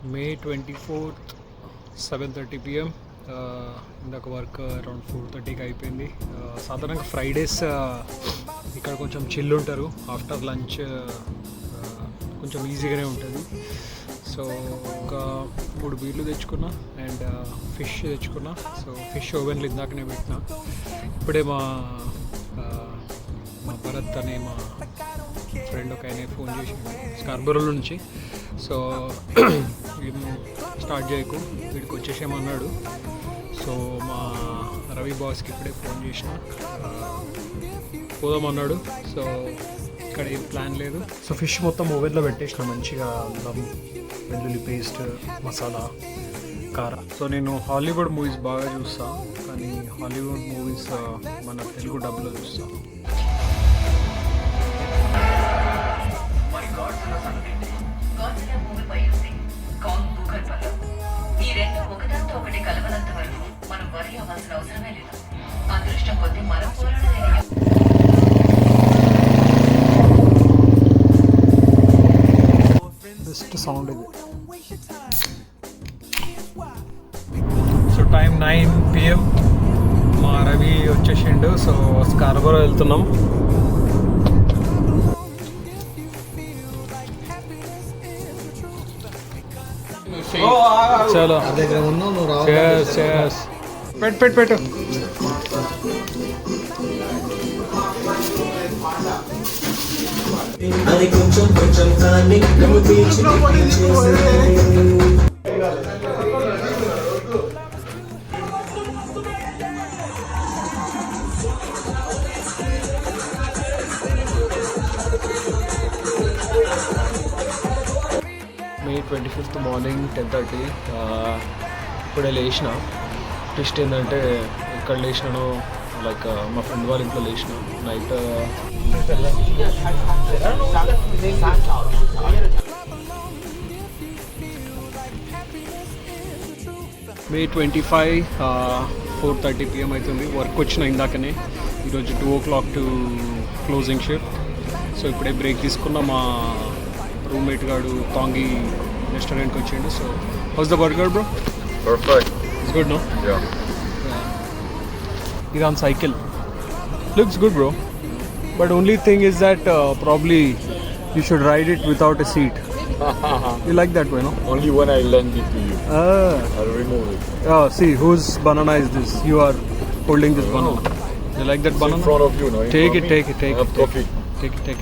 May 24th 7:30 PM. ఇందాక work around 4:30కి అయిపోయింది. సాధారణంగా ఫ్రైడేస్ ఇక్కడ కొంచెం చిల్ ఉంటారు. ఆఫ్టర్ లంచ్ కొంచెం ఈజీగానే ఉంటుంది. సో ఒక 3 బీర్లు తెచ్చుకున్నా అండ్ ఫిష్ తెచ్చుకున్నా. సో ఫిష్ ఓవెన్లు ఇందాకనే పెట్టినా. ఇప్పుడే మా భరత్ అనే మా ఫ్రెండ్ ఒక ఆయన ఫోన్ చేసి స్కార్బరోలో నుంచి, సో స్టార్ట్ చేయకు వీడికి వచ్చేసేమన్నాడు. సో మా రవి బాస్కి ఇప్పుడే ఫోన్ చేసిన పోదామన్నాడు. సో ఇక్కడ ఏం ప్లాన్ లేదు. సో ఫిష్ మొత్తం ఓవెన్లో పెట్టేసిన మంచిగా, అల్లం వెల్లుల్లి పేస్ట్, మసాలా, కారం. సో నేను హాలీవుడ్ మూవీస్ బాగా చూస్తాను, కానీ హాలీవుడ్ మూవీస్ మన తెలుగు డబ్లో చూస్తాను. బెస్ట్ సౌండ్ ఇది. So time 9 PM. మా రవి వచ్చేసిండు. సో స్కార్బరో వెళ్తున్నాం. చలో పెట్టు. అది కొంచెం కానీ May 25th మార్నింగ్ 10:30. ఇప్పుడే లేచిన. ట్విస్ట్ ఏంటంటే ఎక్కడ లేచినానో, లైక్ మా ఫ్రెండ్ వాళ్ళ ఇంట్లో లేచిన నైట్. May 25 4:30 PM అవుతుంది. వర్క్ వచ్చిన ఇందాకనే. ఈరోజు 2 o'clock to closing shift. So ఇప్పుడే బ్రేక్ తీసుకున్న. మా రూమ్మేట్ గాడు తాంగి రెస్టారెంట్కి వచ్చిండు. So house the burger bro? Perfect. It's good, no? Yeah. He's on cycle. Looks good, bro. But only thing is that probably you should ride it without a seat. You like that way, no? Only when I lend it to you. I'll remove it. Oh, see, whose banana is this? You are holding this banana. You like that It's banana? in front of you, no? Take it. I have coffee. Take it.